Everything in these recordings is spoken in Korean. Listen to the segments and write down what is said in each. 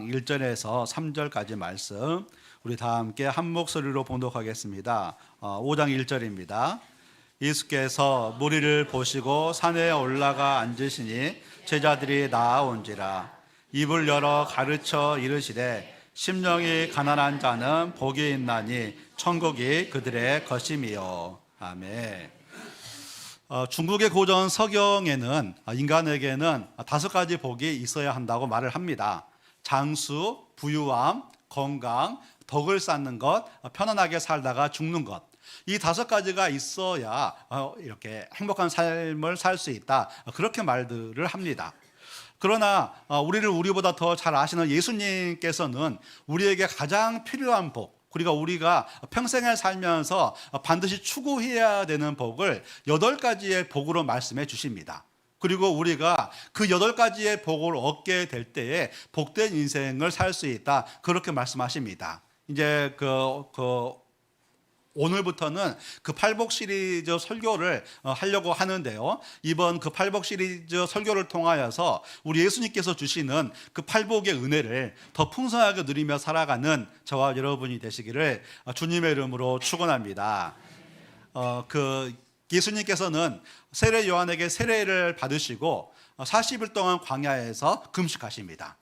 1절에서 3절까지 말씀 우리 다 함께 한 목소리로 봉독하겠습니다. 5장 1절입니다. 예수께서 무리를 보시고 산에 올라가 앉으시니 제자들이 나아온지라. 입을 열어 가르쳐 이르시되 심령이 가난한 자는 복이 있나니 천국이 그들의 것임이요. 아멘. 중국의 고전 서경에는 인간에게는 5가지 복이 있어야 한다고 말을 합니다. 장수, 부유함, 건강, 덕을 쌓는 것, 편안하게 살다가 죽는 것. 이 5가지가 있어야 이렇게 행복한 삶을 살 수 있다. 그렇게 말들을 합니다. 그러나 우리를 우리보다 더 잘 아시는 예수님께서는 우리에게 가장 필요한 복, 그리고 우리가 평생을 살면서 반드시 추구해야 되는 복을 8가지의 복으로 말씀해 주십니다. 그리고 우리가 그 8가지의 복을 얻게 될 때에 복된 인생을 살 수 있다. 그렇게 말씀하십니다. 이제 오늘부터는 그 팔복 시리즈 설교를 하려고 하는데요. 이번 그 팔복 시리즈 설교를 통하여서 우리 예수님께서 주시는 그 팔복의 은혜를 더 풍성하게 누리며 살아가는 저와 여러분이 되시기를 주님의 이름으로 축원합니다. 예수님께서는 세례 요한에게 세례를 받으시고 40일 동안 광야에서 금식하십니다.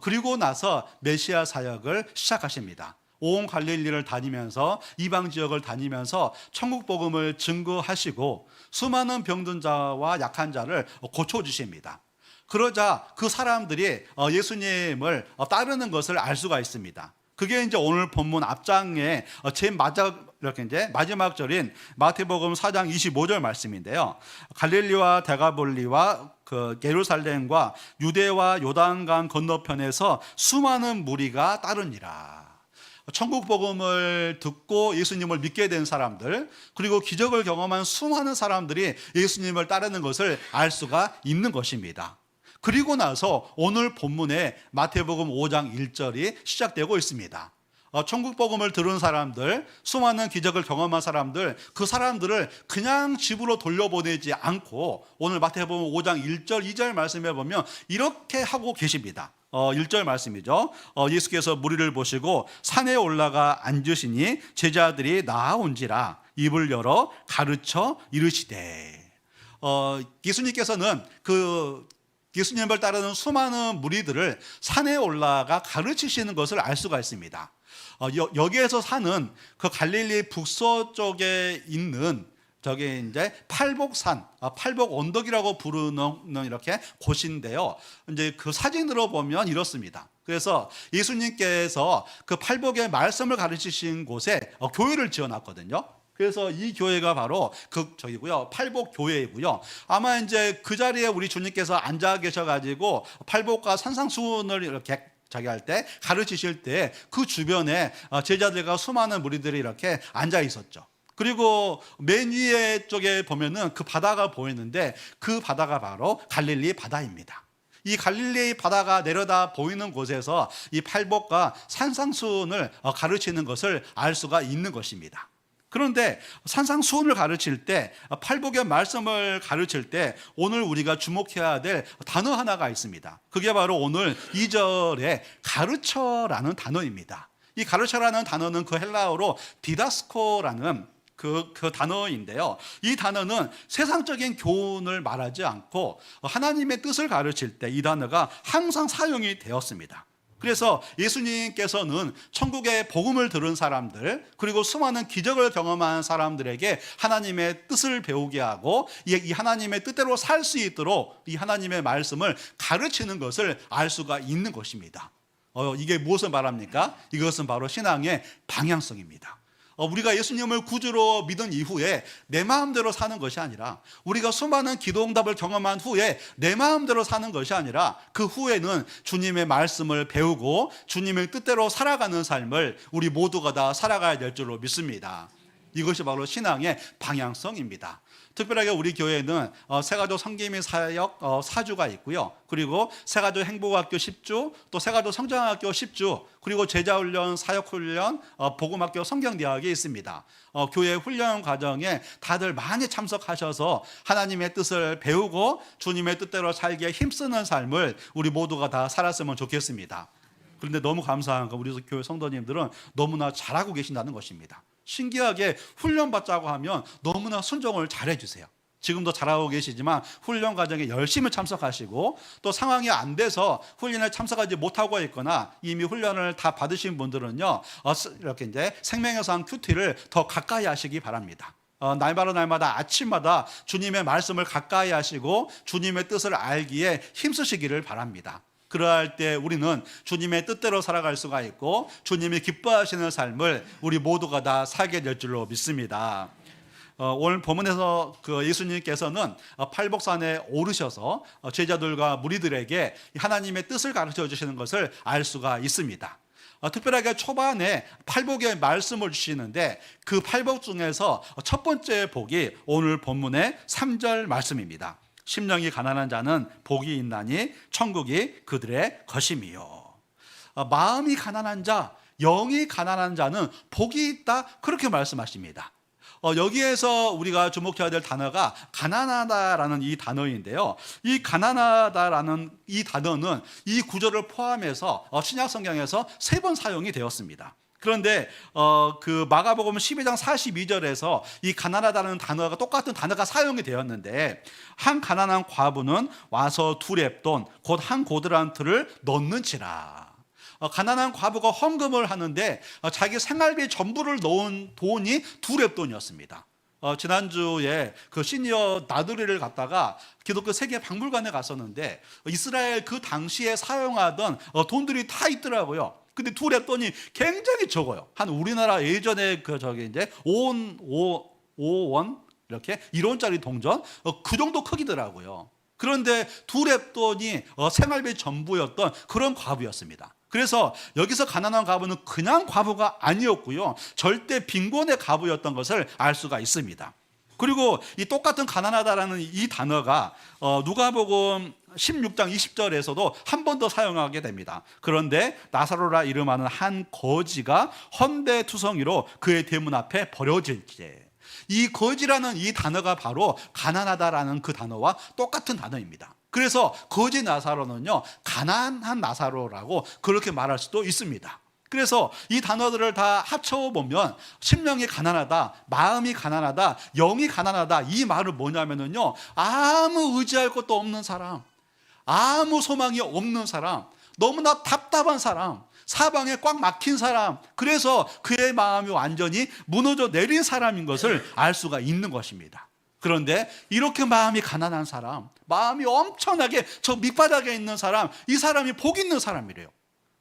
그리고 나서 메시아 사역을 시작하십니다. 온 갈릴리를 다니면서 이방 지역을 다니면서 천국 복음을 증거하시고 수많은 병든 자와 약한 자를 고쳐주십니다. 그러자 그 사람들이 예수님을 따르는 것을 알 수가 있습니다. 그게 이제 오늘 본문 앞장에 마지막 절인 마태복음 4장 25절 말씀인데요. 갈릴리와 데가볼리와 예루살렘과 유대와 요단강 건너편에서 수많은 무리가 따르니라. 천국 복음을 듣고 예수님을 믿게 된 사람들, 그리고 기적을 경험한 수많은 사람들이 예수님을 따르는 것을 알 수가 있는 것입니다. 그리고 나서 오늘 본문에 마태복음 5장 1절이 시작되고 있습니다. 천국 복음을 들은 사람들, 수많은 기적을 경험한 사람들, 그 사람들을 그냥 집으로 돌려보내지 않고 오늘 마태복음 5장 1절, 2절 말씀해 보면 이렇게 하고 계십니다. 1절 말씀이죠. 예수께서 무리를 보시고 산에 올라가 앉으시니 제자들이 나아온지라. 입을 열어 가르쳐 이르시되. 예수님께서는 예수님을 따르는 수많은 무리들을 산에 올라가 가르치시는 것을 알 수가 있습니다. 여기에서 사는 그 갈릴리 북서쪽에 있는 저게 이제 팔복산, 팔복 언덕이라고 부르는 이렇게 곳인데요. 이제 그 사진으로 보면 이렇습니다. 그래서 예수님께서 그 팔복의 말씀을 가르치신 곳에 교회를 지어놨거든요. 그래서 이 교회가 바로 팔복 교회이고요. 아마 이제 그 자리에 우리 주님께서 앉아 계셔가지고 팔복과 산상수훈을 이렇게 할 때 가르치실 때 그 주변에 제자들과 수많은 무리들이 이렇게 앉아 있었죠. 그리고 맨 위에 쪽에 보면은 그 바다가 보이는데 그 바다가 바로 갈릴리 바다입니다. 이 갈릴리 바다가 내려다 보이는 곳에서 이 팔복과 산상수훈을 가르치는 것을 알 수가 있는 것입니다. 그런데 산상수훈을 가르칠 때, 팔복의 말씀을 가르칠 때 오늘 우리가 주목해야 될 단어 하나가 있습니다. 그게 바로 오늘 2절에 가르쳐라는 단어입니다. 이 가르쳐라는 단어는 그 헬라어로 디다스코라는 그 단어인데요. 이 단어는 세상적인 교훈을 말하지 않고 하나님의 뜻을 가르칠 때 이 단어가 항상 사용이 되었습니다. 그래서 예수님께서는 천국의 복음을 들은 사람들, 그리고 수많은 기적을 경험한 사람들에게 하나님의 뜻을 배우게 하고 이 하나님의 뜻대로 살 수 있도록 이 하나님의 말씀을 가르치는 것을 알 수가 있는 것입니다. 이게 무엇을 말합니까? 이것은 바로 신앙의 방향성입니다. 우리가 예수님을 구주로 믿은 이후에 내 마음대로 사는 것이 아니라, 우리가 수많은 기도응답을 경험한 후에 내 마음대로 사는 것이 아니라, 그 후에는 주님의 말씀을 배우고 주님의 뜻대로 살아가는 삶을 우리 모두가 다 살아가야 될 줄로 믿습니다. 이것이 바로 신앙의 방향성입니다. 특별하게 우리 교회는 새가족 성기미 사역 사주가 있고요. 그리고 새가족 행복학교 10주, 또 새가족 성장학교 10주, 그리고 제자훈련, 사역훈련, 복음학교 성경대학이 있습니다. 교회 훈련 과정에 다들 많이 참석하셔서 하나님의 뜻을 배우고 주님의 뜻대로 살기에 힘쓰는 삶을 우리 모두가 다 살았으면 좋겠습니다. 그런데 너무 감사한 건 우리 교회 성도님들은 너무나 잘하고 계신다는 것입니다. 신기하게 훈련받자고 하면 너무나 순종을 잘해 주세요. 지금도 잘하고 계시지만 훈련 과정에 열심히 참석하시고, 또 상황이 안 돼서 훈련에 참석하지 못하고 있거나 이미 훈련을 다 받으신 분들은요, 이렇게 이제 생명의 상 큐티를 더 가까이 하시기 바랍니다. 날마다 아침마다 주님의 말씀을 가까이 하시고 주님의 뜻을 알기에 힘쓰시기를 바랍니다. 그러할 때 우리는 주님의 뜻대로 살아갈 수가 있고 주님이 기뻐하시는 삶을 우리 모두가 다 살게 될 줄로 믿습니다. 오늘 본문에서 예수님께서는 팔복산에 오르셔서 제자들과 무리들에게 하나님의 뜻을 가르쳐 주시는 것을 알 수가 있습니다. 특별하게 초반에 팔복의 말씀을 주시는데 그 팔복 중에서 첫 번째 복이 오늘 본문의 3절 말씀입니다. 심령이 가난한 자는 복이 있나니 천국이 그들의 것임이요. 마음이 가난한 자, 영이 가난한 자는 복이 있다, 그렇게 말씀하십니다. 여기에서 우리가 주목해야 될 단어가 가난하다라는 이 단어인데요. 이 가난하다라는 이 단어는 이 구절을 포함해서 신약 성경에서 3번 사용이 되었습니다. 그런데 그 마가복음 12장 42절에서 이 가난하다는 단어가 똑같은 단어가 사용이 되었는데, 한 가난한 과부는 와서 2렙돈 곧 한 고드란트를 넣는지라. 가난한 과부가 헌금을 하는데 자기 생활비 전부를 넣은 돈이 2렙돈이었습니다. 지난주에 그 시니어 나들이를 갔다가 기독교 세계 박물관에 갔었는데 이스라엘 그 당시에 사용하던 돈들이 다 있더라고요. 근데 2렙돈이 굉장히 적어요. 한 우리나라 예전에 이제 5원 이렇게 1원짜리 동전 그 정도 크기더라고요. 그런데 2렙돈이 생활비 전부였던 그런 과부였습니다. 그래서 여기서 가난한 과부는 그냥 과부가 아니었고요, 절대 빈곤의 과부였던 것을 알 수가 있습니다. 그리고 이 똑같은 가난하다라는 이 단어가 누가복음 16장 20절에서도 한 번 더 사용하게 됩니다. 그런데 나사로라 이름하는 한 거지가 헌대투성이로 그의 대문 앞에 버려질지에. 이 거지라는 이 단어가 바로 가난하다라는 그 단어와 똑같은 단어입니다. 그래서 거지 나사로는요, 가난한 나사로라고 그렇게 말할 수도 있습니다. 그래서 이 단어들을 다 합쳐보면 심령이 가난하다, 마음이 가난하다, 영이 가난하다, 이 말은 뭐냐면요, 아무 의지할 것도 없는 사람, 아무 소망이 없는 사람, 너무나 답답한 사람, 사방에 꽉 막힌 사람, 그래서 그의 마음이 완전히 무너져 내린 사람인 것을 알 수가 있는 것입니다. 그런데 이렇게 마음이 가난한 사람, 마음이 엄청나게 저 밑바닥에 있는 사람, 이 사람이 복 있는 사람이래요.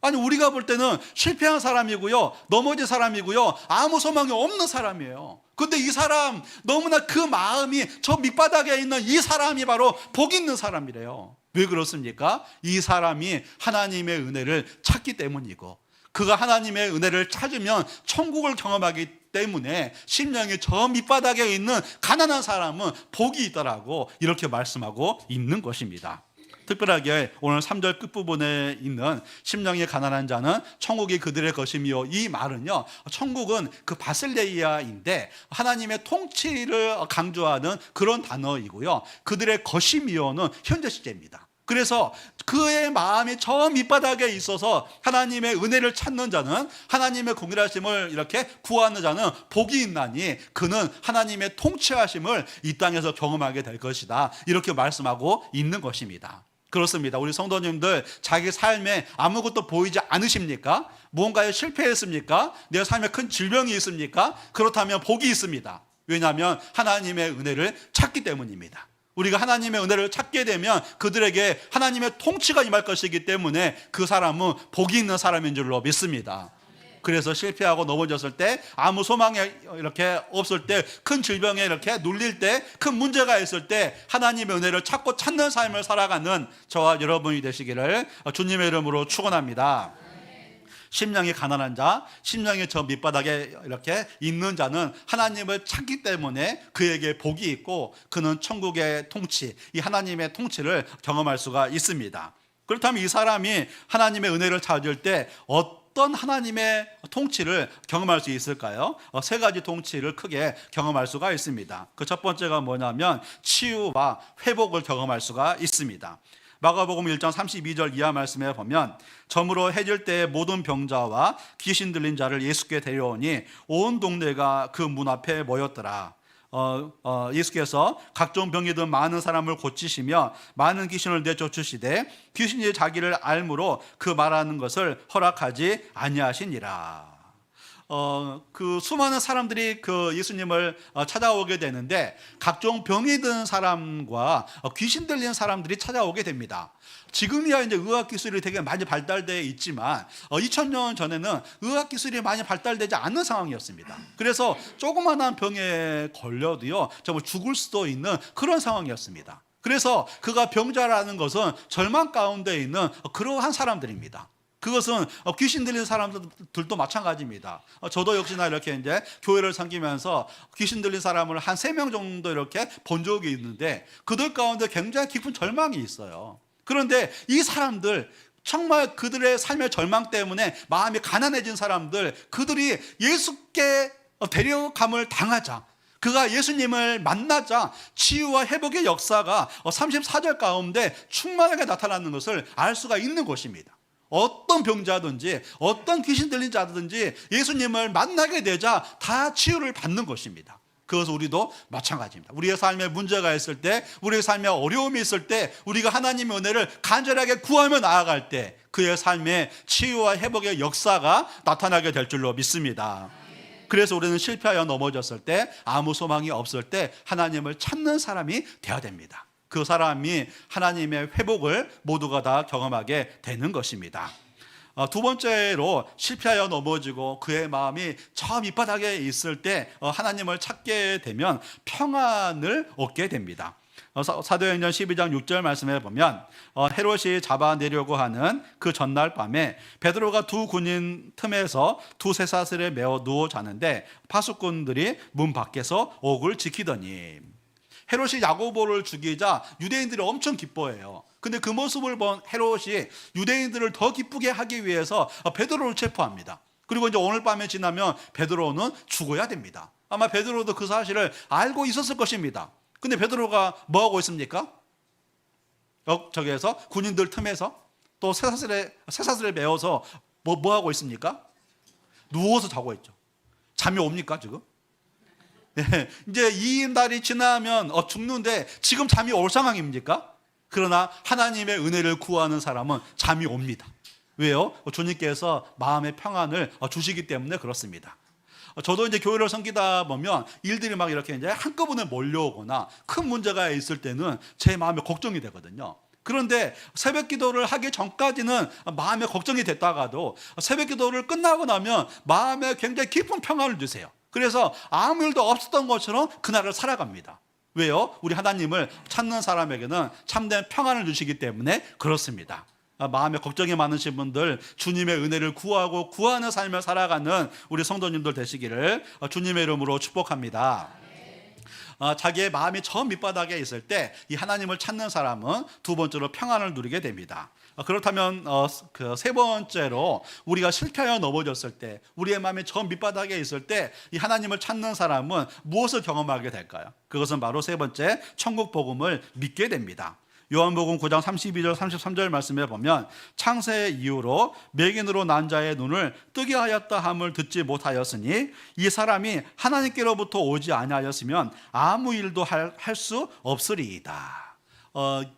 아니, 우리가 볼 때는 실패한 사람이고요, 넘어진 사람이고요, 아무 소망이 없는 사람이에요. 근데 이 사람, 너무나 그 마음이 저 밑바닥에 있는 이 사람이 바로 복 있는 사람이래요. 왜 그렇습니까? 이 사람이 하나님의 은혜를 찾기 때문이고, 그가 하나님의 은혜를 찾으면 천국을 경험하기 때문에 심령이 저 밑바닥에 있는 가난한 사람은 복이 있다라고 이렇게 말씀하고 있는 것입니다. 특별하게 오늘 3절 끝부분에 있는 심령이 가난한 자는 천국이 그들의 것이며, 이 말은요, 천국은 그 바실레이아인데 하나님의 통치를 강조하는 그런 단어이고요, 그들의 것이며는 현재 시제입니다. 그래서 그의 마음이 저 밑바닥에 있어서 하나님의 은혜를 찾는 자는, 하나님의 공일하심을 이렇게 구하는 자는 복이 있나니 그는 하나님의 통치하심을 이 땅에서 경험하게 될 것이다, 이렇게 말씀하고 있는 것입니다. 그렇습니다. 우리 성도님들 자기 삶에 아무것도 보이지 않으십니까? 무언가에 실패했습니까? 내 삶에 큰 질병이 있습니까? 그렇다면 복이 있습니다. 왜냐하면 하나님의 은혜를 찾기 때문입니다. 우리가 하나님의 은혜를 찾게 되면 그들에게 하나님의 통치가 임할 것이기 때문에 그 사람은 복이 있는 사람인 줄로 믿습니다. 그래서 실패하고 넘어졌을 때, 아무 소망이 이렇게 없을 때, 큰 질병에 이렇게 눌릴 때, 큰 문제가 있을 때 하나님의 은혜를 찾고 찾는 삶을 살아가는 저와 여러분이 되시기를 주님의 이름으로 축원합니다. 심령이 가난한 자, 심령이 저 밑바닥에 이렇게 있는 자는 하나님을 찾기 때문에 그에게 복이 있고 그는 천국의 통치, 이 하나님의 통치를 경험할 수가 있습니다. 그렇다면 이 사람이 하나님의 은혜를 찾을 때 어떤 하나님의 통치를 경험할 수 있을까요? 3가지 통치를 크게 경험할 수가 있습니다. 그 첫 번째가 뭐냐면 치유와 회복을 경험할 수가 있습니다. 마가복음 1장 32절 이하 말씀에 보면 저물어 해질 때에 모든 병자와 귀신 들린 자를 예수께 데려오니 온 동네가 그 문 앞에 모였더라. 예수께서 각종 병이 든 많은 사람을 고치시며 많은 귀신을 내쫓으시되 귀신이 자기를 알므로 그 말하는 것을 허락하지 아니하시니라. 그 수많은 사람들이 그 예수님을 찾아오게 되는데 각종 병이 든 사람과 귀신 들린 사람들이 찾아오게 됩니다. 지금이야 이제 의학 기술이 되게 많이 발달되어 있지만 2000년 전에는 의학 기술이 많이 발달되지 않은 상황이었습니다. 그래서 조그마한 병에 걸려도요 정말 죽을 수도 있는 그런 상황이었습니다. 그래서 그가 병자라는 것은 절망 가운데 있는 그러한 사람들입니다. 그것은 귀신 들린 사람들도 마찬가지입니다. 저도 역시나 이렇게 이제 교회를 섬기면서 귀신 들린 사람을 한 3명 정도 이렇게 본 적이 있는데 그들 가운데 굉장히 깊은 절망이 있어요. 그런데 이 사람들 정말 그들의 삶의 절망 때문에 마음이 가난해진 사람들, 그들이 예수께 데려감을 당하자, 그가 예수님을 만나자 치유와 회복의 역사가 34절 가운데 충만하게 나타나는 것을 알 수가 있는 것입니다. 어떤 병자든지 어떤 귀신 들린 자든지 예수님을 만나게 되자 다 치유를 받는 것입니다. 그것은 우리도 마찬가지입니다. 우리의 삶에 문제가 있을 때, 우리의 삶에 어려움이 있을 때, 우리가 하나님의 은혜를 간절하게 구하며 나아갈 때 그의 삶에 치유와 회복의 역사가 나타나게 될 줄로 믿습니다. 그래서 우리는 실패하여 넘어졌을 때, 아무 소망이 없을 때 하나님을 찾는 사람이 되어야 됩니다. 그 사람이 하나님의 회복을 모두가 다 경험하게 되는 것입니다. 두 번째로 실패하여 넘어지고 그의 마음이 저 밑바닥에 있을 때 하나님을 찾게 되면 평안을 얻게 됩니다. 사도행전 12장 6절 말씀에 보면 헤롯이 잡아내려고 하는 그 전날 밤에 베드로가 두 군인 틈에서 두 쇠사슬에 매어 누워 자는데 파수꾼들이 문 밖에서 옥을 지키더니, 헤롯이 야고보를 죽이자 유대인들이 엄청 기뻐해요. 근데 그 모습을 본 헤롯이 유대인들을 더 기쁘게 하기 위해서 베드로를 체포합니다. 그리고 이제 오늘 밤에 지나면 베드로는 죽어야 됩니다. 아마 베드로도 그 사실을 알고 있었을 것입니다. 근데 베드로가 뭐 하고 있습니까? 저기에서 군인들 틈에서 또 쇠사슬에 매어서 뭐 하고 있습니까? 누워서 자고 있죠. 잠이 옵니까 지금? 네, 이제 이 날이 지나면 죽는데 지금 잠이 올 상황입니까? 그러나 하나님의 은혜를 구하는 사람은 잠이 옵니다. 왜요? 주님께서 마음의 평안을 주시기 때문에 그렇습니다. 저도 이제 교회를 섬기다 보면 일들이 막 이렇게 이제 한꺼번에 몰려오거나 큰 문제가 있을 때는 제 마음에 걱정이 되거든요. 그런데 새벽 기도를 하기 전까지는 마음에 걱정이 됐다가도 새벽 기도를 끝나고 나면 마음에 굉장히 깊은 평안을 주세요. 그래서 아무 일도 없었던 것처럼 그날을 살아갑니다. 왜요? 우리 하나님을 찾는 사람에게는 참된 평안을 주시기 때문에 그렇습니다. 마음에 걱정이 많으신 분들, 주님의 은혜를 구하고 구하는 삶을 살아가는 우리 성도님들 되시기를 주님의 이름으로 축복합니다. 자기의 마음이 저 밑바닥에 있을 때 이 하나님을 찾는 사람은 두 번째로 평안을 누리게 됩니다. 그렇다면 그 세 번째로 우리가 실패하여 넘어졌을 때, 우리의 마음이 저 밑바닥에 있을 때 이 하나님을 찾는 사람은 무엇을 경험하게 될까요? 그것은 바로 세 번째, 천국 복음을 믿게 됩니다. 요한복음 9장 32절 33절 말씀에 보면 창세 이후로 맹인으로 난 자의 눈을 뜨게 하였다 함을 듣지 못하였으니 이 사람이 하나님께로부터 오지 아니하였으면 아무 일도 할 수 없으리이다.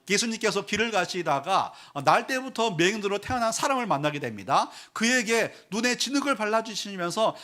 예수님께서 길을 가시다가 날 때부터 맹인으로 태어난 사람을 만나게 됩니다. 그에게 눈에 진흙을 발라주시면서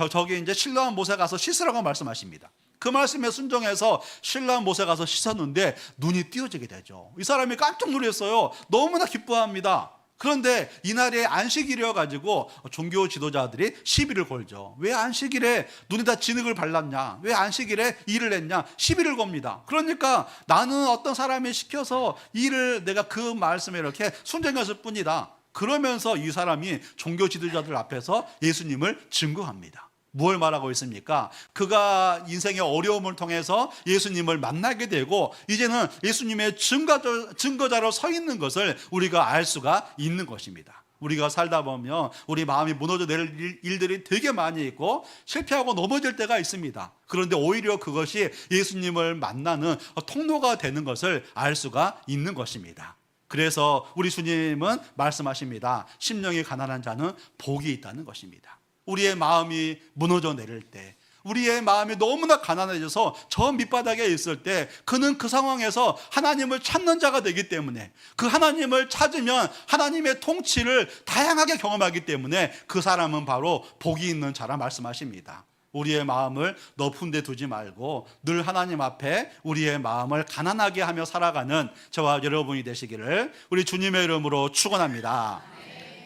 저기 이제 실로암 못에 가서 씻으라고 말씀하십니다. 그 말씀에 순종해서 신랑 못에 가서 씻었는데 눈이 띄어지게 되죠. 이 사람이 깜짝 놀랐어요. 너무나 기뻐합니다. 그런데 이날이 안식일이어 가지고 종교 지도자들이 시비를 걸죠. 왜 안식일에 눈에다 진흙을 발랐냐? 왜 안식일에 일을 했냐? 시비를 겁니다. 그러니까 나는 어떤 사람이 시켜서 일을 내가 그 말씀에 이렇게 순종했을 뿐이다. 그러면서 이 사람이 종교 지도자들 앞에서 예수님을 증거합니다. 뭘 말하고 있습니까? 그가 인생의 어려움을 통해서 예수님을 만나게 되고 이제는 예수님의 증거자로 서 있는 것을 우리가 알 수가 있는 것입니다. 우리가 살다 보면 우리 마음이 무너져 내릴 일들이 되게 많이 있고 실패하고 넘어질 때가 있습니다. 그런데 오히려 그것이 예수님을 만나는 통로가 되는 것을 알 수가 있는 것입니다. 그래서 우리 주님은 말씀하십니다. 심령이 가난한 자는 복이 있다는 것입니다. 우리의 마음이 무너져 내릴 때, 우리의 마음이 너무나 가난해져서 저 밑바닥에 있을 때, 그는 그 상황에서 하나님을 찾는 자가 되기 때문에, 그 하나님을 찾으면 하나님의 통치를 다양하게 경험하기 때문에 그 사람은 바로 복이 있는 자라 말씀하십니다. 우리의 마음을 높은 데 두지 말고 늘 하나님 앞에 우리의 마음을 가난하게 하며 살아가는 저와 여러분이 되시기를 우리 주님의 이름으로 축원합니다.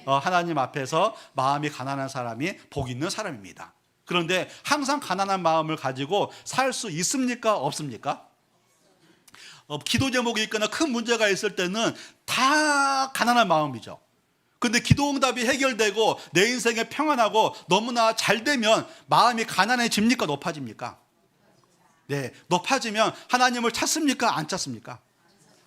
하나님 앞에서 마음이 가난한 사람이 복 있는 사람입니다. 그런데 항상 가난한 마음을 가지고 살 수 있습니까? 없습니까? 기도 제목이 있거나 큰 문제가 있을 때는 다 가난한 마음이죠. 근데 기도 응답이 해결되고 내 인생에 평안하고 너무나 잘 되면 마음이 가난해집니까? 높아집니까? 네, 높아지면 하나님을 찾습니까? 안 찾습니까?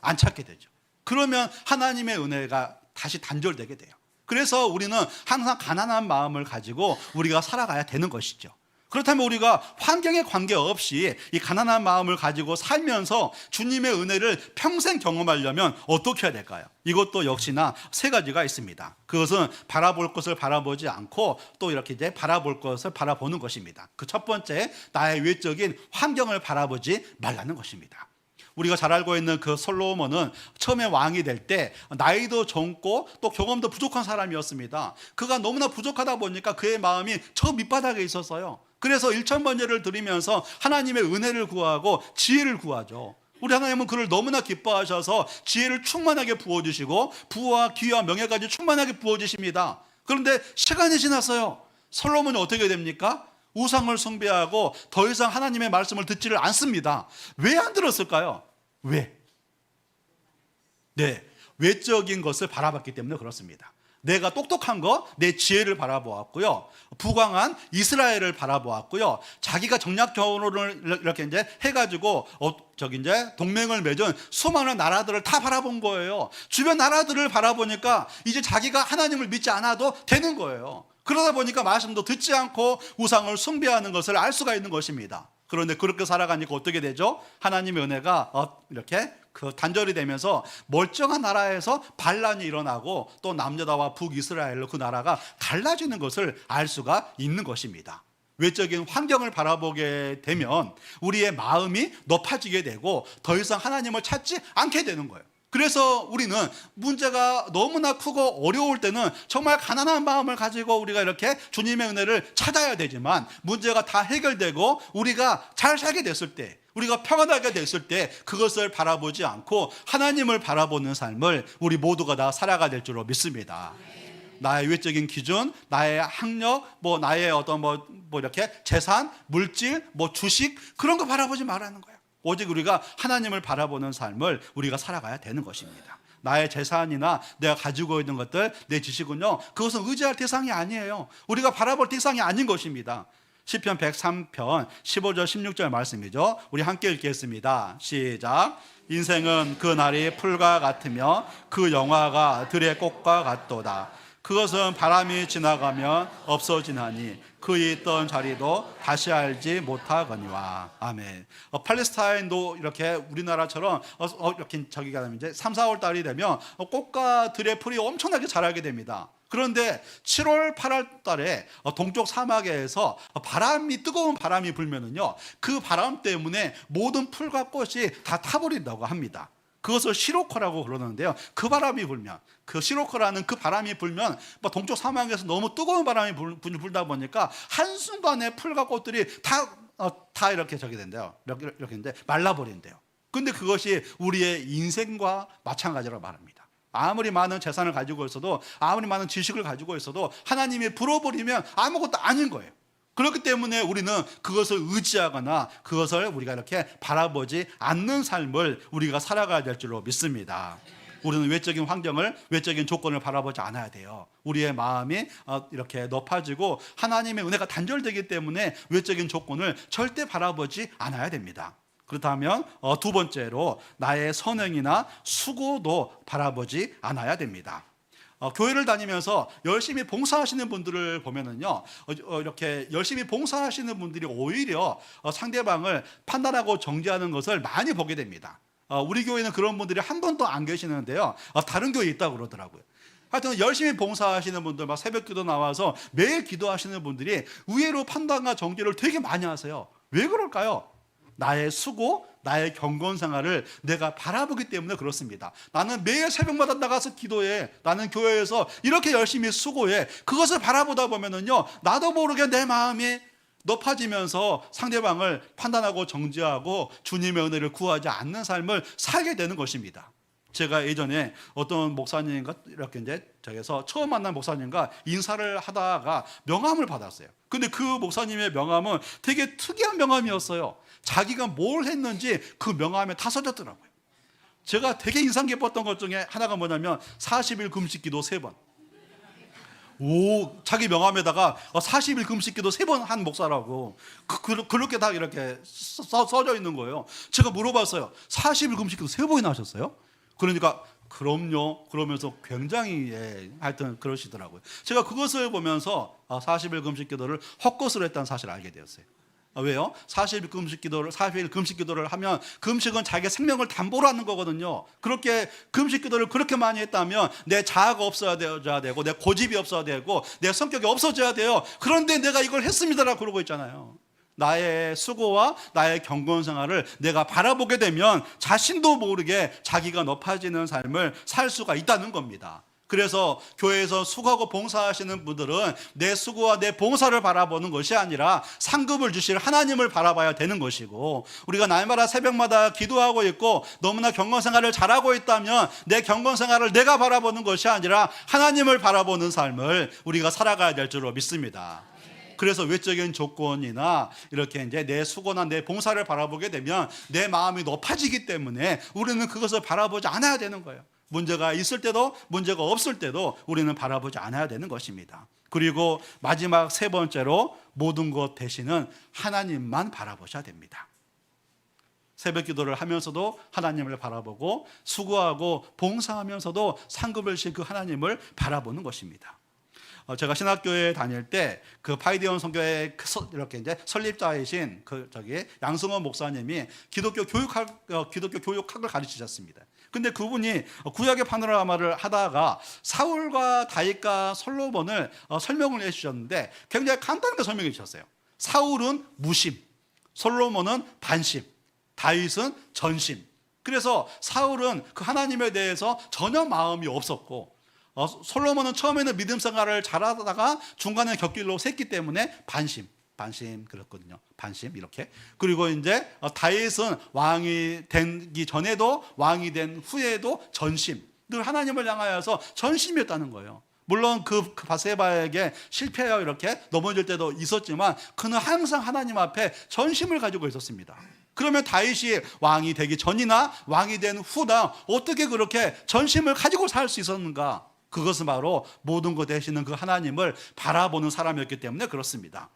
안 찾게 되죠. 그러면 하나님의 은혜가 다시 단절되게 돼요. 그래서 우리는 항상 가난한 마음을 가지고 우리가 살아가야 되는 것이죠. 그렇다면 우리가 환경에 관계없이 이 가난한 마음을 가지고 살면서 주님의 은혜를 평생 경험하려면 어떻게 해야 될까요? 이것도 역시나 세 가지가 있습니다. 그것은 바라볼 것을 바라보지 않고 또 이렇게 이제 바라볼 것을 바라보는 것입니다. 그 첫 번째, 나의 외적인 환경을 바라보지 말라는 것입니다. 우리가 잘 알고 있는 그 솔로몬은 처음에 왕이 될 때 나이도 젊고 또 경험도 부족한 사람이었습니다. 그가 너무나 부족하다 보니까 그의 마음이 저 밑바닥에 있었어요. 그래서 일천번제를 드리면서 하나님의 은혜를 구하고 지혜를 구하죠. 우리 하나님은 그를 너무나 기뻐하셔서 지혜를 충만하게 부어주시고 부와 기와 명예까지 충만하게 부어주십니다. 그런데 시간이 지났어요. 솔로몬이 어떻게 됩니까? 우상을 숭배하고 더 이상 하나님의 말씀을 듣지를 않습니다. 왜 안 들었을까요? 왜? 네, 외적인 것을 바라봤기 때문에 그렇습니다. 내가 똑똑한 거, 내 지혜를 바라보았고요. 부강한 이스라엘을 바라보았고요. 자기가 정략 결혼을 이렇게 이제 해가지고 이제 동맹을 맺은 수많은 나라들을 다 바라본 거예요. 주변 나라들을 바라보니까 이제 자기가 하나님을 믿지 않아도 되는 거예요. 그러다 보니까 말씀도 듣지 않고 우상을 숭배하는 것을 알 수가 있는 것입니다. 그런데 그렇게 살아가니까 어떻게 되죠? 하나님의 은혜가 이렇게 단절이 되면서 멀쩡한 나라에서 반란이 일어나고 또 남유다와 북이스라엘로 그 나라가 갈라지는 것을 알 수가 있는 것입니다. 외적인 환경을 바라보게 되면 우리의 마음이 높아지게 되고 더 이상 하나님을 찾지 않게 되는 거예요. 그래서 우리는 문제가 너무나 크고 어려울 때는 정말 가난한 마음을 가지고 우리가 이렇게 주님의 은혜를 찾아야 되지만, 문제가 다 해결되고 우리가 잘 살게 됐을 때, 우리가 평안하게 됐을 때 그것을 바라보지 않고 하나님을 바라보는 삶을 우리 모두가 다 살아가야 될 줄로 믿습니다. 나의 외적인 기준, 나의 학력, 나의 어떤 이렇게 재산, 물질, 주식, 그런 거 바라보지 말라는 거예요. 오직 우리가 하나님을 바라보는 삶을 우리가 살아가야 되는 것입니다. 나의 재산이나 내가 가지고 있는 것들, 내 지식은요, 그것은 의지할 대상이 아니에요. 우리가 바라볼 대상이 아닌 것입니다. 시편 103편 15절 16절 말씀이죠. 우리 함께 읽겠습니다. 시작. 인생은 그 날이 풀과 같으며 그 영화가 들의 꽃과 같도다. 그것은 바람이 지나가면 없어지나니 그 있던 자리도 다시 알지 못하거니와. 아멘. 팔레스타인도 이렇게 우리나라처럼 이렇게 이제 3, 4월 달이 되면 꽃과 들의 풀이 엄청나게 자라게 됩니다. 그런데 7월, 8월 달에 동쪽 사막에서 뜨거운 바람이 불면은요, 그 바람 때문에 모든 풀과 꽃이 다 타버린다고 합니다. 그것을 시로코라고 그러는데요. 그 바람이 불면, 그 시로코라는 그 바람이 불면 동쪽 사막에서 너무 뜨거운 바람이 불다 보니까 한순간에 풀과 꽃들이 다 이렇게 된대요. 이렇게 이제 말라버린대요. 근데 그것이 우리의 인생과 마찬가지라고 말합니다. 아무리 많은 재산을 가지고 있어도, 아무리 많은 지식을 가지고 있어도 하나님이 불어버리면 아무것도 아닌 거예요. 그렇기 때문에 우리는 그것을 의지하거나 그것을 우리가 이렇게 바라보지 않는 삶을 우리가 살아가야 될 줄로 믿습니다. 우리는 외적인 환경을, 외적인 조건을 바라보지 않아야 돼요. 우리의 마음이 이렇게 높아지고 하나님의 은혜가 단절되기 때문에 외적인 조건을 절대 바라보지 않아야 됩니다. 그렇다면 두 번째로 나의 선행이나 수고도 바라보지 않아야 됩니다. 교회를 다니면서 열심히 봉사하시는 분들을 보면은요, 이렇게 열심히 봉사하시는 분들이 오히려 상대방을 판단하고 정죄하는 것을 많이 보게 됩니다. 우리 교회는 그런 분들이 한 번도 안 계시는데요. 다른 교회에 있다고 그러더라고요. 하여튼 열심히 봉사하시는 분들, 막 새벽 기도 나와서 매일 기도하시는 분들이 의외로 판단과 정죄를 되게 많이 하세요. 왜 그럴까요? 나의 수고, 나의 경건 생활을 내가 바라보기 때문에 그렇습니다. 나는 매일 새벽마다 나가서 기도해. 나는 교회에서 이렇게 열심히 수고해. 그것을 바라보다 보면은요, 나도 모르게 내 마음이 높아지면서 상대방을 판단하고 정죄하고 주님의 은혜를 구하지 않는 삶을 살게 되는 것입니다. 제가 예전에 어떤 목사님과 이렇게 이제 저기서 처음 만난 목사님과 인사를 하다가 명함을 받았어요. 근데 그 목사님의 명함은 되게 특이한 명함이었어요. 자기가 뭘 했는지 그 명함에 다 써졌더라고요. 제가 되게 인상 깊었던 것 중에 하나가 뭐냐면 40일 금식 기도 3번. 자기 명함에다가 40일 금식 기도 3번 한 목사라고 그렇게 다 이렇게 써져 있는 거예요. 제가 물어봤어요. 40일 금식 기도 3번이나 하셨어요? 그러니까 그럼요. 그러면서 굉장히 하여튼 그러시더라고요. 제가 그것을 보면서 40일 금식 기도를 헛것으로 했다는 사실을 알게 되었어요. 왜요? 40일 금식 기도를 하면 금식은 자기의 생명을 담보로 하는 거거든요. 그렇게 금식 기도를 그렇게 많이 했다면 내 자아가 없어야 되고 내 고집이 없어야 되고 내 성격이 없어져야 돼요. 그런데 내가 이걸 했습니다라고 그러고 있잖아요. 나의 수고와 나의 경건 생활을 내가 바라보게 되면 자신도 모르게 자기가 높아지는 삶을 살 수가 있다는 겁니다. 그래서 교회에서 수고하고 봉사하시는 분들은 내 수고와 내 봉사를 바라보는 것이 아니라 상급을 주실 하나님을 바라봐야 되는 것이고, 우리가 날마다 새벽마다 기도하고 있고 너무나 경건 생활을 잘하고 있다면 내 경건 생활을 내가 바라보는 것이 아니라 하나님을 바라보는 삶을 우리가 살아가야 될 줄로 믿습니다. 그래서 외적인 조건이나 이렇게 이제 내 수고나 내 봉사를 바라보게 되면 내 마음이 높아지기 때문에 우리는 그것을 바라보지 않아야 되는 거예요. 문제가 있을 때도 문제가 없을 때도 우리는 바라보지 않아야 되는 것입니다. 그리고 마지막 3번째로 모든 것 대신은 하나님만 바라보셔야 됩니다. 새벽 기도를 하면서도 하나님을 바라보고 수고하고 봉사하면서도 상급을 주신 그 하나님을 바라보는 것입니다. 제가 신학교에 다닐 때 그 파이디온 선교회 이렇게 이제 설립자이신 양승원 목사님이 기독교 교육학을 가르치셨습니다. 근데 그분이 구약의 파노라마를 하다가 사울과 다윗과 솔로몬을 설명을 해주셨는데 굉장히 간단하게 설명해 주셨어요. 사울은 무심, 솔로몬은 반심, 다윗은 전심. 그래서 사울은 그 하나님에 대해서 전혀 마음이 없었고, 솔로몬은 처음에는 믿음 생활을 잘하다가 중간에 곁길로 샜기 때문에 반심 그랬거든요. 반심 이렇게. 그리고 이제 다윗은 왕이 되기 전에도 왕이 된 후에도 전심, 늘 하나님을 향하여서 전심이었다는 거예요. 물론 그 바세바에게 실패하여 이렇게 넘어질 때도 있었지만 그는 항상 하나님 앞에 전심을 가지고 있었습니다. 그러면 다윗이 왕이 되기 전이나 왕이 된 후나 어떻게 그렇게 전심을 가지고 살 수 있었는가? 그것은 바로 모든 것 되시는 그 하나님을 바라보는 사람이었기 때문에 그렇습니다.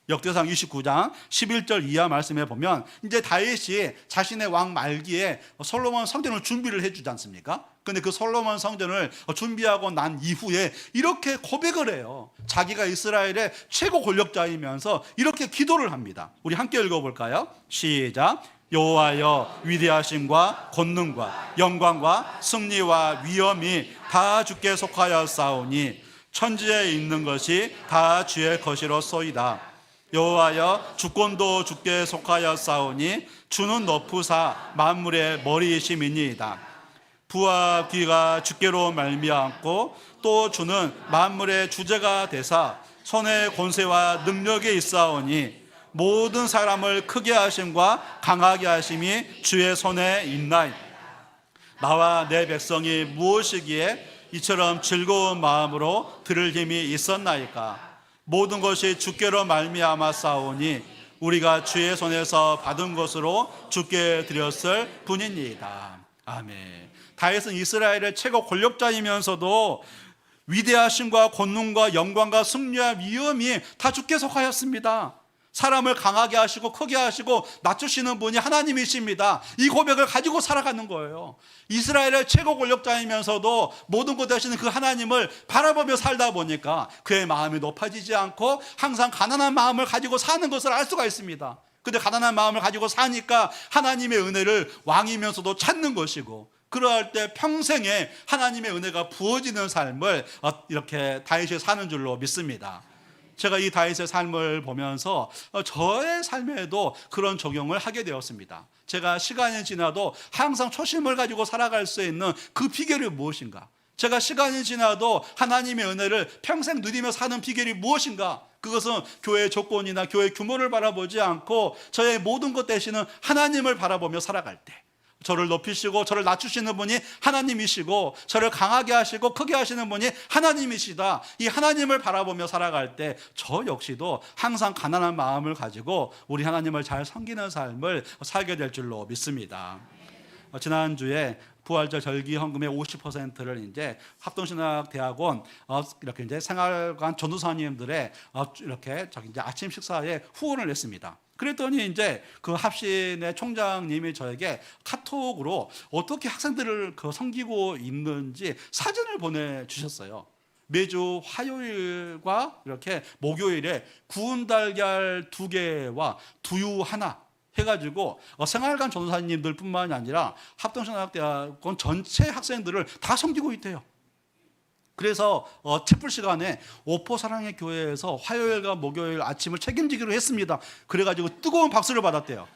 역대상 29장 11절 이하 말씀에 보면 이제 다윗이 자신의 왕 말기에 솔로몬 성전을 준비를 해주지 않습니까? 근데 그 솔로몬 성전을 준비하고 난 이후에 이렇게 고백을 해요. 자기가 이스라엘의 최고 권력자이면서 이렇게 기도를 합니다. 우리 함께 읽어볼까요? 시작. 여호와여, 위대하심과 권능과 영광과 승리와 위엄이 다 주께 속하였사오니 천지에 있는 것이 다 주의 것이로소이다. 여호와여, 주권도 주께 속하였사오니 주는 높으사 만물의 머리이심이니이다. 부와 귀가 주께로 말미암고 또 주는 만물의 주제가 되사 손의 권세와 능력이 있사오니 모든 사람을 크게 하심과 강하게 하심이 주의 손에 있나이다. 나와 내 백성이 무엇이기에 이처럼 즐거운 마음으로 들을 힘이 있었나이까. 모든 것이 주께로 말미암아 싸우니 우리가 주의 손에서 받은 것으로 주께 드렸을 뿐이니이다. 아멘. 다윗은 이스라엘의 최고 권력자이면서도 위대하심과 권능과 영광과 승리와 위엄이 다 주께 속하였습니다. 사람을 강하게 하시고 크게 하시고 낮추시는 분이 하나님이십니다. 이 고백을 가지고 살아가는 거예요. 이스라엘의 최고 권력자이면서도 모든 것 되시는 그 하나님을 바라보며 살다 보니까 그의 마음이 높아지지 않고 항상 가난한 마음을 가지고 사는 것을 알 수가 있습니다. 근데 가난한 마음을 가지고 사니까 하나님의 은혜를 왕이면서도 찾는 것이고, 그러할 때 평생에 하나님의 은혜가 부어지는 삶을 이렇게 다윗이 사는 줄로 믿습니다. 제가 이 다윗의 삶을 보면서 저의 삶에도 그런 적용을 하게 되었습니다. 제가 시간이 지나도 항상 초심을 가지고 살아갈 수 있는 그 비결이 무엇인가? 제가 시간이 지나도 하나님의 은혜를 평생 누리며 사는 비결이 무엇인가? 그것은 교회의 조건이나 교회 규모를 바라보지 않고 저의 모든 것 대신은 하나님을 바라보며 살아갈 때, 저를 높이시고 저를 낮추시는 분이 하나님이시고 저를 강하게 하시고 크게 하시는 분이 하나님이시다, 이 하나님을 바라보며 살아갈 때 저 역시도 항상 가난한 마음을 가지고 우리 하나님을 잘 섬기는 삶을 살게 될 줄로 믿습니다. 지난주에 부활절 절기 헌금의 50%를 이제 합동신학대학원 이렇게 이제 생활관 전도사님들의 이렇게 이제 아침 식사에 후원을 했습니다. 그랬더니 이제 그 합신의 총장님이 저에게 카톡으로 어떻게 학생들을 섬기고 있는지 사진을 보내주셨어요. 매주 화요일과 이렇게 목요일에 구운 달걀 2개와 두유 하나 해가지고 생활관 전도사님들 뿐만이 아니라 합동신학대학원 전체 학생들을 다 섬기고 있대요. 그래서 채플 시간에 오포사랑의 교회에서 화요일과 목요일 아침을 책임지기로 했습니다. 그래가지고 뜨거운 박수를 받았대요.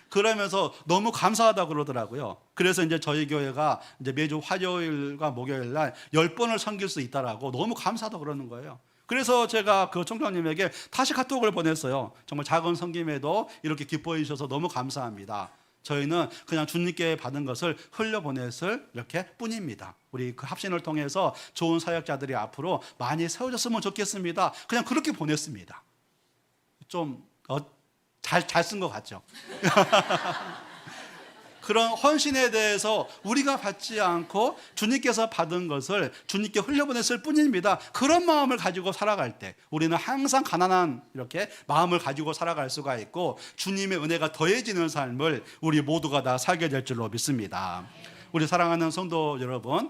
그러면서 너무 감사하다고 그러더라고요. 그래서 이제 저희 교회가 이제 매주 화요일과 목요일 날 10번을 섬길 수 있다라고 너무 감사하다고 그러는 거예요. 그래서 제가 그 총장님에게 다시 카톡을 보냈어요. 정말 작은 섬김에도 이렇게 기뻐해 주셔서 너무 감사합니다. 저희는 그냥 주님께 받은 것을 흘려보냈을 이렇게 뿐입니다. 우리 그 합신을 통해서 좋은 사역자들이 앞으로 많이 세워졌으면 좋겠습니다. 그냥 그렇게 보냈습니다. 좀 잘 쓴 것 같죠? 그런 헌신에 대해서 우리가 받지 않고 주님께서 받은 것을 주님께 흘려보냈을 뿐입니다. 그런 마음을 가지고 살아갈 때 우리는 항상 가난한 이렇게 마음을 가지고 살아갈 수가 있고 주님의 은혜가 더해지는 삶을 우리 모두가 다 살게 될 줄로 믿습니다. 우리 사랑하는 성도 여러분,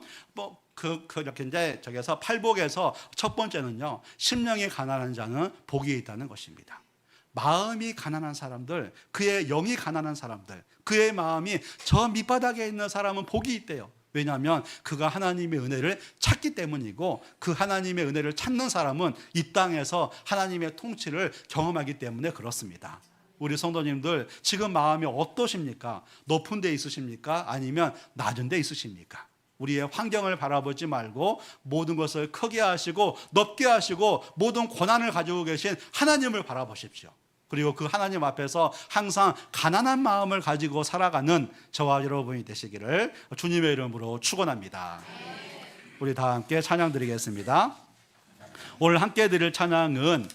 이렇게 이제 저기서 팔복에서 첫 번째는요, 심령이 가난한 자는 복이 있다는 것입니다. 마음이 가난한 사람들, 그의 영이 가난한 사람들, 그의 마음이 저 밑바닥에 있는 사람은 복이 있대요. 왜냐하면 그가 하나님의 은혜를 찾기 때문이고, 그 하나님의 은혜를 찾는 사람은 이 땅에서 하나님의 통치를 경험하기 때문에 그렇습니다. 우리 성도님들 지금 마음이 어떠십니까? 높은 데 있으십니까? 아니면 낮은 데 있으십니까? 우리의 환경을 바라보지 말고 모든 것을 크게 하시고 높게 하시고 모든 권한을 가지고 계신 하나님을 바라보십시오. 그리고 그 하나님 앞에서 항상 가난한 마음을 가지고 살아가는 저와 여러분이 되시기를 주님의 이름으로 축원합니다. 우리 다 함께 찬양 드리겠습니다. 오늘 함께 드릴 찬양은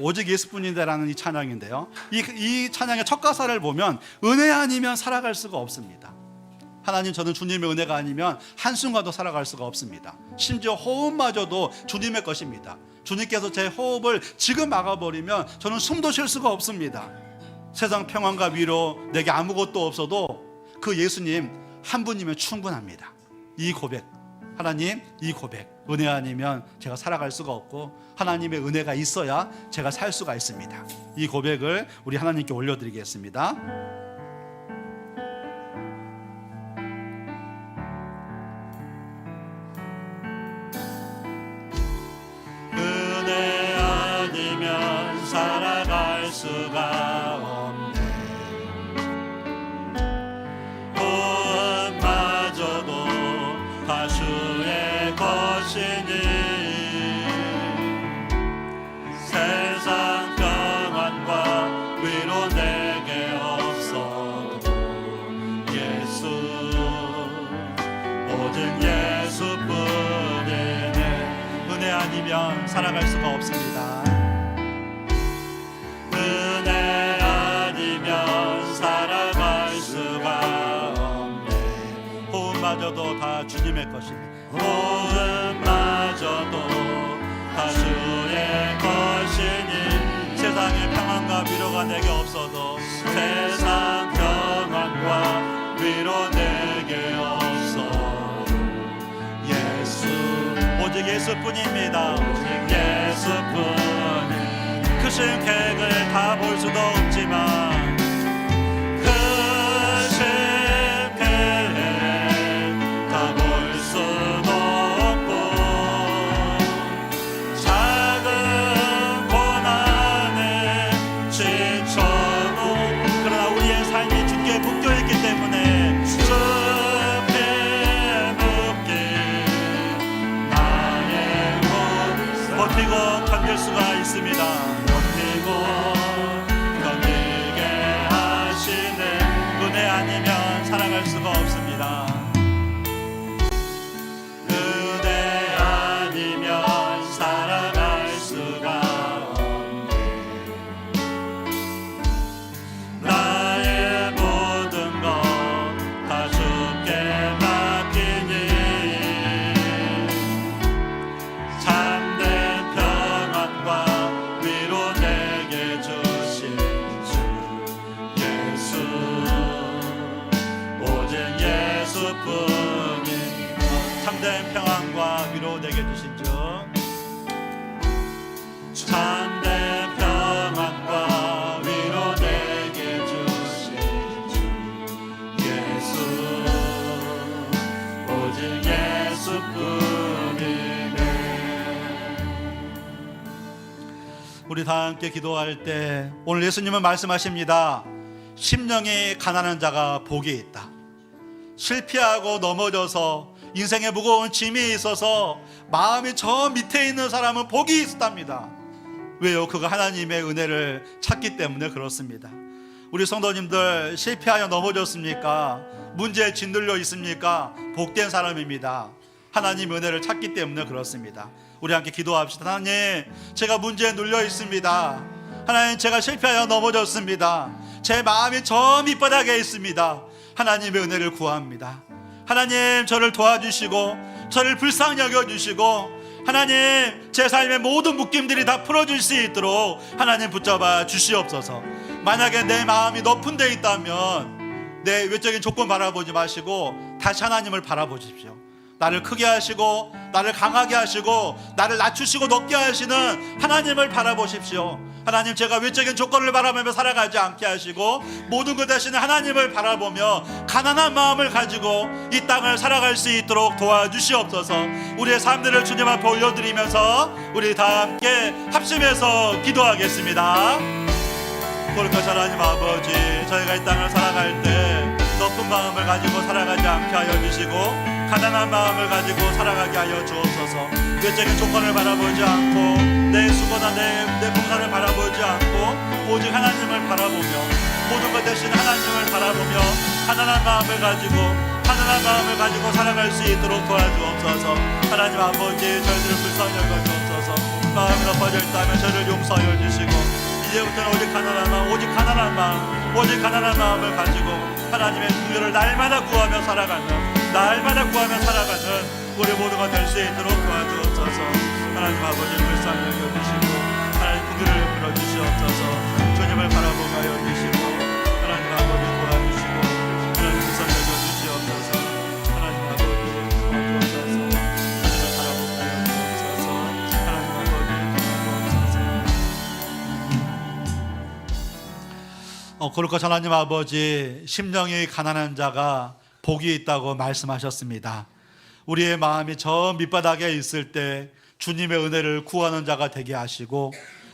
오직 예수뿐이다라는 이 찬양인데요, 이 찬양의 첫 가사를 보면 은혜 아니면 살아갈 수가 없습니다. 하나님, 저는 주님의 은혜가 아니면 한순간도 살아갈 수가 없습니다. 심지어 호흡마저도 주님의 것입니다. 주님께서 제 호흡을 지금 막아버리면 저는 숨도 쉴 수가 없습니다. 세상 평안과 위로 내게 아무것도 없어도 그 예수님 한 분이면 충분합니다. 이 고백, 하나님, 이 고백, 은혜 아니면 제가 살아갈 수가 없고 하나님의 은혜가 있어야 제가 살 수가 있습니다. 이 고백을 우리 하나님께 올려드리겠습니다. 살아갈 수가 없네. 호흡마저도 다 주의 것이니 세상 평안과 위로 내게 없어도 예수, 오직 예수뿐이네. 은혜 아니면 살아갈 수가 없습니다. 호흡마저도 다 주님의 것입니다. 호흡마저도 다 주의 것이니 세상의 평안과 위로가 내게 없어도 세상 평안과 위로 내게 없어도 예수, 오직 예수뿐입니다. 오직 예수뿐이 크신 계획을 다 볼 수도 버티고 견딜 수가 있습니다. 버티고 견디게 하시네. 은혜 아니면 살아갈 수가 없습니다. 은혜 아니면 살아갈 수가 없네. 나의 모든 것 다 주께 맡기니 참된 평안과 위로 내게 주신 주 예수, 오직 예수뿐이 참된 평안과 위로 내게 주신 주 참된 평안과 위로 내게 주신 주 예수, 오직 예수뿐이네. 우리 다 함께 기도할 때 오늘 예수님은 말씀하십니다. 심령이 가난한 자가 복이 있다. 실패하고 넘어져서 인생에 무거운 짐이 있어서 마음이 저 밑에 있는 사람은 복이 있답니다. 왜요? 그가 하나님의 은혜를 찾기 때문에 그렇습니다. 우리 성도님들 실패하여 넘어졌습니까? 문제에 짓눌려 있습니까? 복된 사람입니다. 하나님 은혜를 찾기 때문에 그렇습니다. 우리 함께 기도합시다. 하나님, 제가 문제에 눌려 있습니다. 하나님, 제가 실패하여 넘어졌습니다. 제 마음이 저 밑바닥에 있습니다. 하나님의 은혜를 구합니다. 하나님, 저를 도와주시고 저를 불쌍히 여겨주시고 하나님, 제 삶의 모든 묶임들이 다 풀어줄 수 있도록 하나님 붙잡아 주시옵소서. 만약에 내 마음이 높은 데 있다면 내 외적인 조건 바라보지 마시고 다시 하나님을 바라보십시오. 나를 크게 하시고 나를 강하게 하시고 나를 낮추시고 높게 하시는 하나님을 바라보십시오. 하나님, 제가 외적인 조건을 바라보며 살아가지 않게 하시고 모든 것 대신에 하나님을 바라보며 가난한 마음을 가지고 이 땅을 살아갈 수 있도록 도와주시옵소서. 우리의 삶들을 주님 앞에 올려드리면서 우리 다 함께 합심해서 기도하겠습니다. 거룩하신 하나님 아버지, 저희가 이 땅을 살아갈 때 높은 마음을 가지고 살아가지 않게 하여 주시고 가난한 마음을 가지고 살아가게 하여 주옵소서. 외적인 조건을 바라보지 않고 내 수고나 내 봉사를 바라보지 않고 오직 하나님을 바라보며 모든 것 대신 하나님을 바라보며 가난한 마음을 가지고 살아갈 수 있도록 도와주옵소서. 하나님 아버지, 저희들을 불쌍히 여겨주옵소서. 마음이 높아져 있다면 저희를 용서하여 주시고 이제부터는 오직 가난한 마음을 가지고 하나님의 긍휼을 날마다 구하며 살아가는 우리 모두가 될 수 있도록 도와주옵소서. 하나님 아버지, 불쌍히 여겨주시고 하나님 긍휼을 베풀어 주시옵소서. 주님을 바라보게 하여 주시고 하나님 아버지 도와주시고 하나님 불쌍히 여겨주시옵소서. 하나님 아버지 도와주옵소서. 하나님을 바라보게 하여 주옵소서. 하나님 아버지 도와주옵소서. 거룩하신 하나님 아버지, 심령이 가난한 자가 복이 있다고 말씀하셨습니다. 우리의 마음이 저 밑바닥에 있을 때 주님의 은혜를 구하는 자가 되게 하시고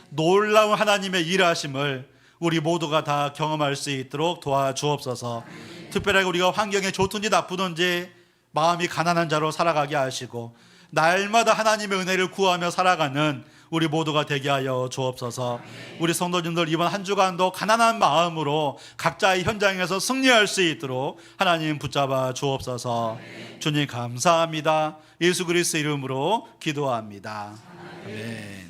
놀라운 하나님의 일하심을 우리 모두가 다 경험할 수 있도록 도와주옵소서. 특별하게 우리가 환경이 좋든지 나쁘든지 마음이 가난한 자로 살아가게 하시고 날마다 하나님의 은혜를 구하며 살아가는 우리 모두가 되게 하여 주옵소서. 우리 성도님들 이번 한 주간도 가난한 마음으로 각자의 현장에서 승리할 수 있도록 하나님 붙잡아 주옵소서. 주님 감사합니다. 예수 그리스도 이름으로 기도합니다. 아멘.